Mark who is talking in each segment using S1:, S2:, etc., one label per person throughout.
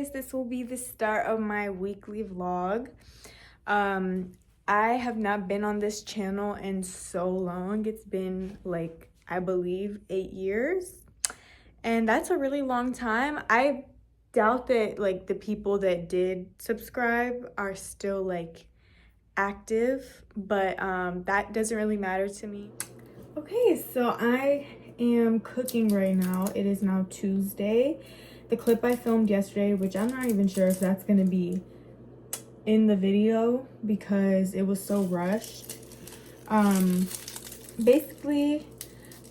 S1: guys, this will be the start of my weekly vlog. I have not been on this channel in so long. It's been like, I believe 8 years, and that's a really long time. I doubt that like the people that did subscribe are still like active, but that doesn't really matter to me. Okay, so I am cooking right now. It is now Tuesday. The clip I filmed yesterday, which I'm not even sure if that's gonna be in the video because it was so rushed. Basically,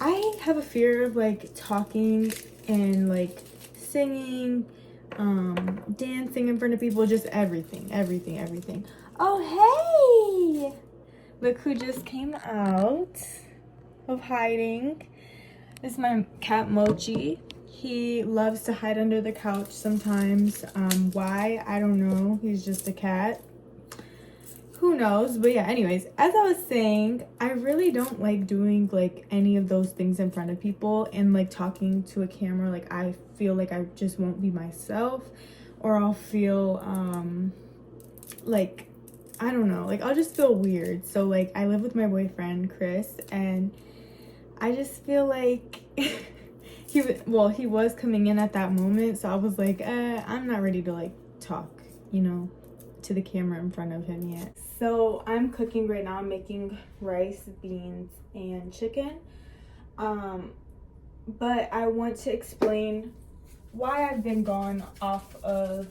S1: I have a fear of like talking and like singing, dancing in front of people, just everything. Oh, hey! Look who just came out of hiding. This is my cat Mochi. He loves to hide under the couch sometimes. Why? I don't know. He's just a cat. Who knows? But yeah, anyways, as I was saying, I really don't like doing like any of those things in front of people and like talking to a camera. Like I feel like I just won't be myself, or I'll feel like, I don't know, like I'll just feel weird. So like I live with my boyfriend Chris, and I just feel like he was coming in at that moment, so I was like, I'm not ready to like talk, to the camera in front of him yet. So I'm cooking right now. I'm making rice, beans, and chicken. But I want to explain why I've been gone off of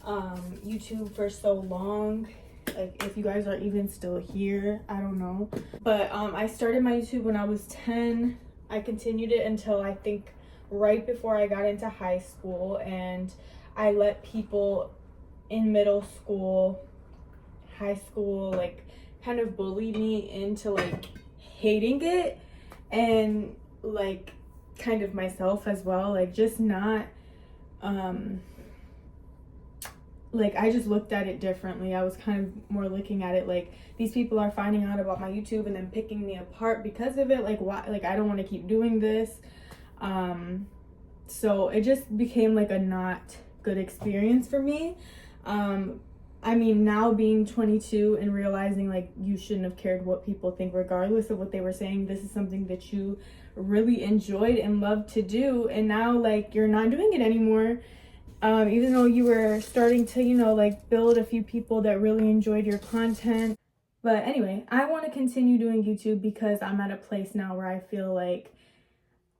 S1: YouTube for so long. Like, if you guys are even still here, I don't know. But I started my YouTube when I was 10. I continued it until I think right before I got into high school, and I let people in middle school, high school, like kind of bully me into like hating it, and like kind of myself as well, like just not like I just looked at it differently. I was kind of more looking at it like, these people are finding out about my YouTube and then picking me apart because of it. Like, why? Like, I don't want to keep doing this. So it just became like a not good experience for me. I mean, now being 22 and realizing like you shouldn't have cared what people think regardless of what they were saying. This is something that you really enjoyed and loved to do, and now like you're not doing it anymore. Even though you were starting to, like build a few people that really enjoyed your content. But anyway, I want to continue doing YouTube because I'm at a place now where I feel like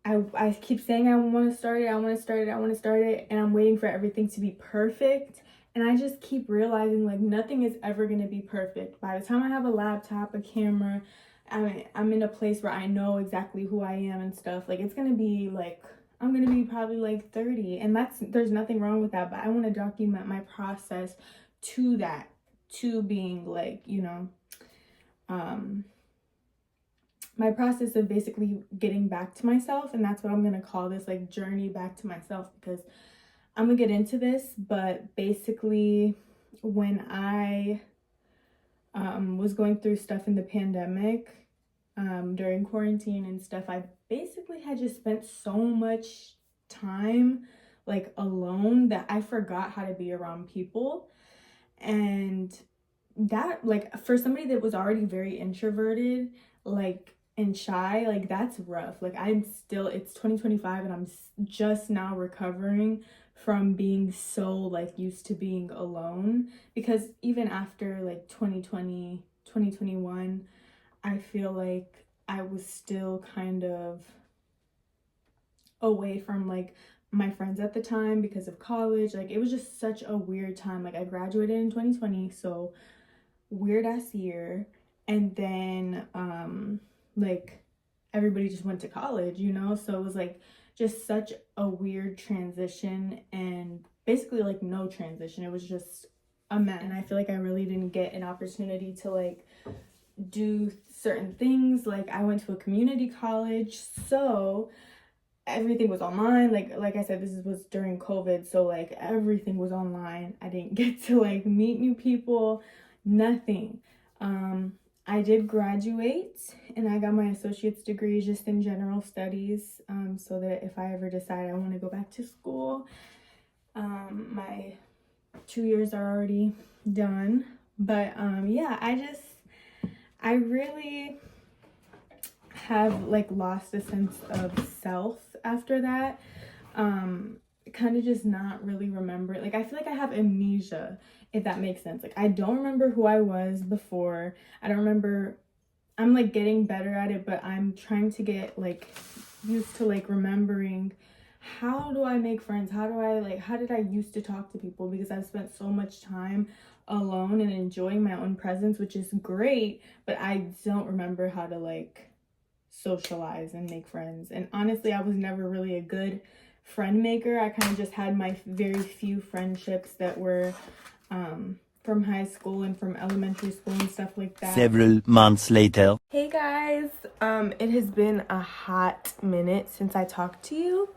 S1: I keep saying I want to start it, and I'm waiting for everything to be perfect. And I just keep realizing like nothing is ever going to be perfect. By the time I have a laptop, a camera, I'm in a place where I know exactly who I am and stuff. Like, it's going to be like, I'm going to be probably like 30, and there's nothing wrong with that, but I want to document my process to that, to being like, my process of basically getting back to myself. And that's what I'm going to call this, like, journey back to myself, because I'm going to get into this. But basically, when I was going through stuff in the pandemic, during quarantine and stuff, I basically had just spent so much time like alone that I forgot how to be around people. And that, like, for somebody that was already very introverted, like, and shy, like, that's rough. Like, it's 2025 and I'm just now recovering from being so like used to being alone, because even after like 2020, 2021, I feel like I was still kind of away from like my friends at the time because of college. Like, it was just such a weird time. Like, I graduated in 2020, so weird ass year. And then like everybody just went to college, so it was like just such a weird transition, and basically like no transition. It was just a mess. And I feel like I really didn't get an opportunity to like do certain things. Like, I went to a community college, so everything was online. Like I said, this was during COVID, so like everything was online. I didn't get to like meet new people, nothing. I did graduate and I got my associate's degree just in general studies, so that if I ever decide I want to go back to school, My 2 years are already done. But yeah, I really have like lost a sense of self after that. Kind of just not really remember. Like, I feel like I have amnesia, if that makes sense. Like, I don't remember who I was before. I don't remember. I'm like getting better at it, but I'm trying to get like used to like remembering how do I make friends? How did I used to talk to people? Because I've spent so much time alone and enjoying my own presence, which is great, but I don't remember how to like socialize and make friends. And honestly, I was never really a good friend maker. I kind of just had my very few friendships that were from high school and from elementary school and stuff like that.
S2: Several months later.
S1: Hey guys, it has been a hot minute since I talked to you.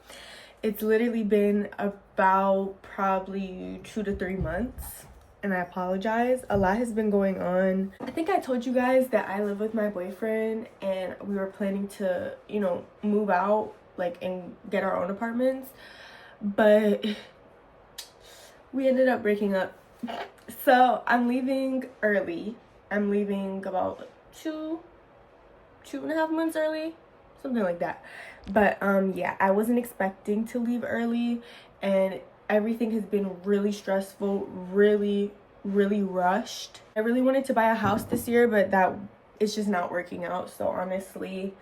S1: It's literally been about probably 2 to 3 months, and I apologize. A lot has been going on. I think I told you guys that I live with my boyfriend and we were planning to, move out like and get our own apartments, but we ended up breaking up. So I'm leaving early. I'm leaving about 2.5 months early, something like that. But yeah, I wasn't expecting to leave early, and everything has been really stressful, really rushed. I really wanted to buy a house this year, but that it's just not working out. So honestly,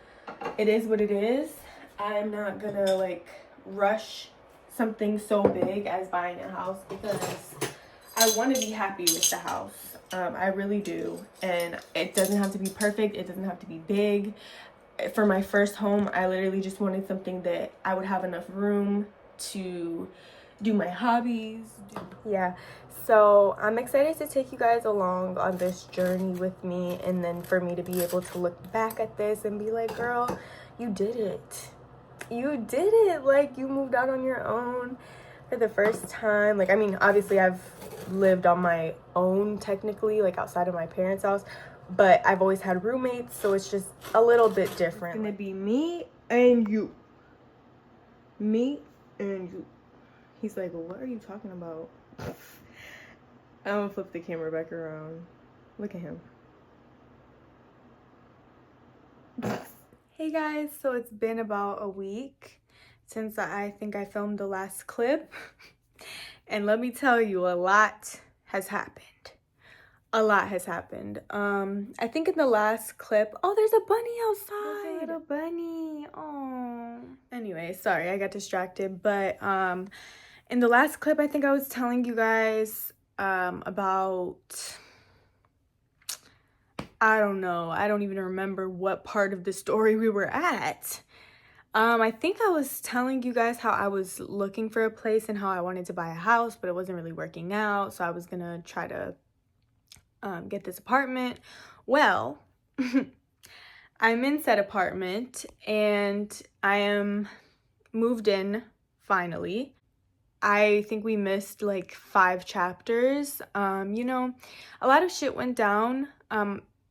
S1: it is what it is. I'm not gonna like rush something so big as buying a house, because I want to be happy with the house. I really do. And it doesn't have to be perfect. It doesn't have to be big. For my first home, I literally just wanted something that I would have enough room to do my hobbies. Yeah. So I'm excited to take you guys along on this journey with me, and then for me to be able to look back at this and be like, girl, you did it. You did it. Like, you moved out on your own for the first time. Like, I mean, obviously I've lived on my own technically, like outside of my parents' house, but I've always had roommates, so it's just a little bit different. It's gonna be me and you. Me and you. He's like, what are you talking about? I'm gonna flip the camera back around. Look at him. Hey guys, so it's been about a week since I think I filmed the last clip. And let me tell you, a lot has happened. A lot has happened. I think in the last clip, oh, there's a bunny outside. There's a little bunny. Oh. Anyway, sorry, I got distracted. But in the last clip, I think I was telling you guys about, I don't know. I don't even remember what part of the story we were at. I think I was telling you guys how I was looking for a place and how I wanted to buy a house, but it wasn't really working out. So I was gonna try to get this apartment. Well, I'm in said apartment and I am moved in finally. I think we missed like 5 chapters. A lot of shit went down.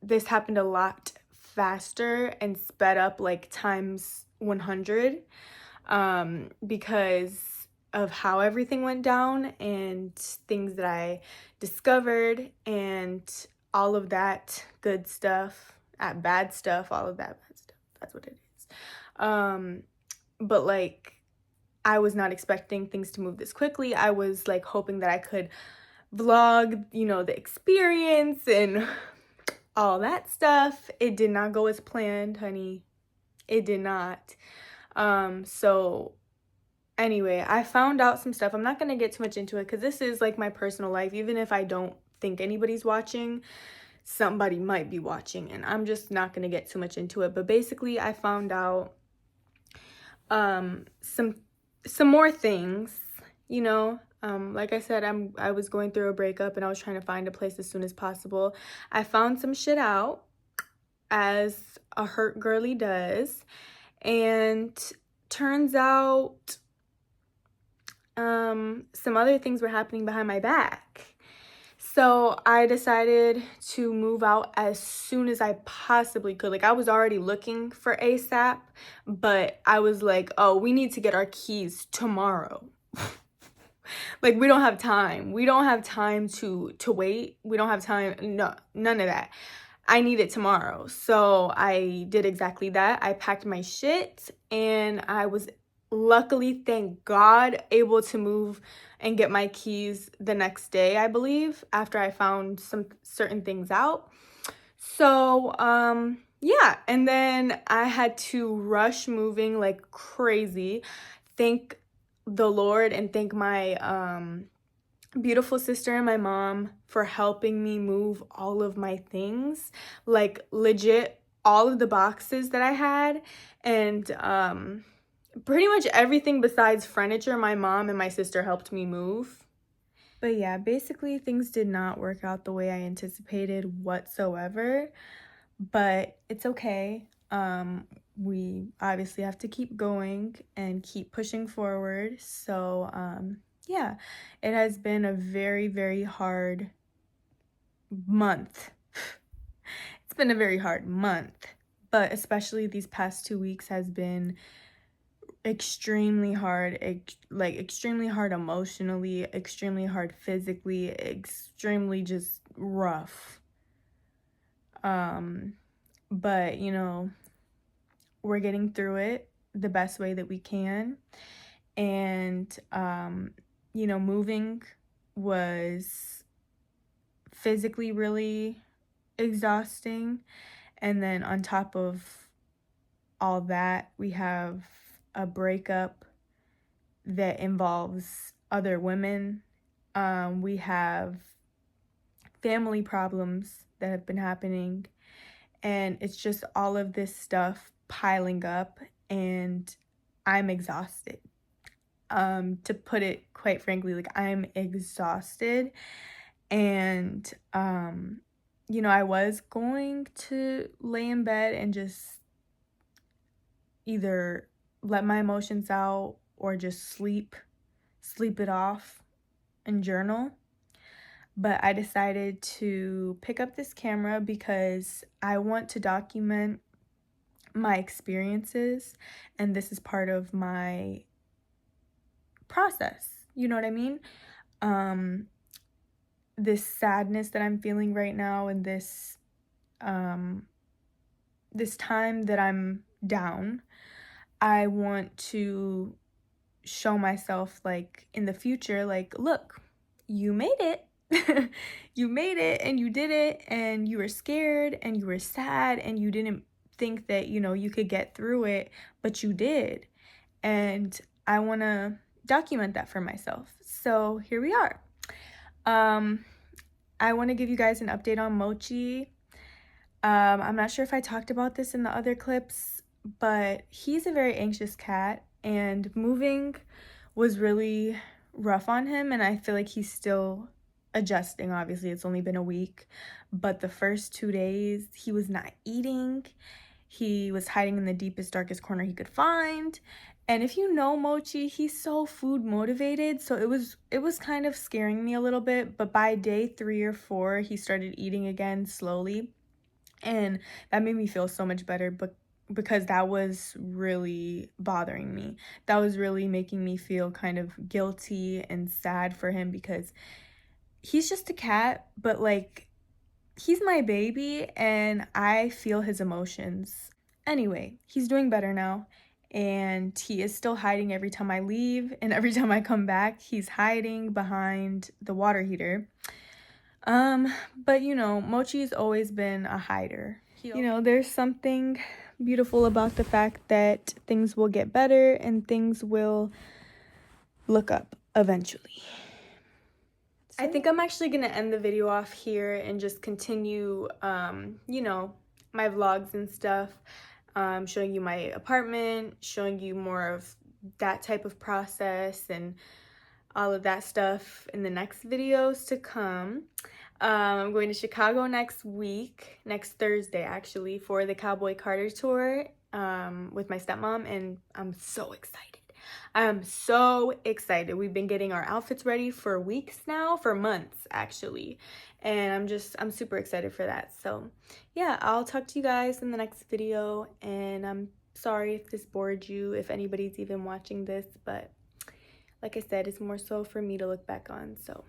S1: This happened a lot faster and sped up like times 100 because of how everything went down and things that I discovered and all of that good stuff, bad stuff, all of that bad stuff. That's what it is. But like, I was not expecting things to move this quickly. I was like hoping that I could vlog, the experience and all that stuff. It did not go as planned, honey. It did not. So anyway, I found out some stuff. I'm not going to get too much into it because this is like my personal life. Even if I don't think anybody's watching, somebody might be watching, and I'm just not going to get too much into it. But basically, I found out some more things, like I said, I was going through a breakup and I was trying to find a place as soon as possible. I found some shit out, as a hurt girly does, and turns out some other things were happening behind my back. So I decided to move out as soon as I possibly could. Like, I was already looking for ASAP, but I was like, oh, we need to get our keys tomorrow. Like, we don't have time. We don't have time to wait. We don't have time. No, none of that. I need it tomorrow. So I did exactly that. I packed my shit and I was luckily, thank God, able to move and get my keys the next day, I believe, after I found some certain things out. So, yeah, and then I had to rush moving like crazy. Thank the Lord and thank my beautiful sister and my mom for helping me move all of my things, like legit all of the boxes that I had, and pretty much everything besides furniture my mom and my sister helped me move. But yeah, basically things did not work out the way I anticipated whatsoever, but it's okay. We obviously have to keep going and keep pushing forward. So yeah, it has been a very, very hard month. It's been a very hard month, but especially these past 2 weeks has been extremely hard, like extremely hard emotionally, extremely hard physically, extremely just rough. But you know, we're getting through it the best way that we can. And you know, moving was physically really exhausting, and then on top of all that, we have a breakup that involves other women. We have family problems that have been happening, and it's just all of this stuff piling up, and I'm exhausted. To put it quite frankly, like, I'm exhausted. And you know, I was going to lay in bed and just either let my emotions out or just sleep it off and journal. But I decided to pick up this camera because I want to document my experiences, and this is part of my process. You know what I mean? This sadness that I'm feeling right now, and this time that I'm down, I want to show myself, like, in the future, like, look, you made it. You made it, and you did it, and you were scared, and you were sad, and you didn't think that, you know, you could get through it, but you did. And I want to document that for myself. So here we are. I want to give you guys an update on Mochi. I'm not sure if I talked about this in the other clips, but he's a very anxious cat, and moving was really rough on him, and I feel like he's still adjusting. Obviously, it's only been a week, but the first 2 days, he was not eating. He was hiding in the deepest, darkest corner he could find. And if you know Mochi, he's so food motivated, so it was kind of scaring me a little bit, but by day 3 or 4, he started eating again slowly. And that made me feel so much better, but because that was really bothering me. That was really making me feel kind of guilty and sad for him, because he's just a cat, but like, he's my baby and I feel his emotions. Anyway, he's doing better now, and he is still hiding every time I leave, and every time I come back, he's hiding behind the water heater. But you know, Mochi's always been a hider. You know, there's something beautiful about the fact that things will get better and things will look up eventually. I think I'm actually gonna end the video off here and just continue, you know, my vlogs and stuff, showing you my apartment, showing you more of that type of process and all of that stuff in the next videos to come. I'm going to Chicago next week, next Thursday actually, for the Cowboy Carter tour with my stepmom, and I'm so excited. I'm so excited. We've been getting our outfits ready for weeks now, for months actually, and I'm super excited for that. So yeah, I'll talk to you guys in the next video, and I'm sorry if this bored you, if anybody's even watching this, but like I said, it's more so for me to look back on. So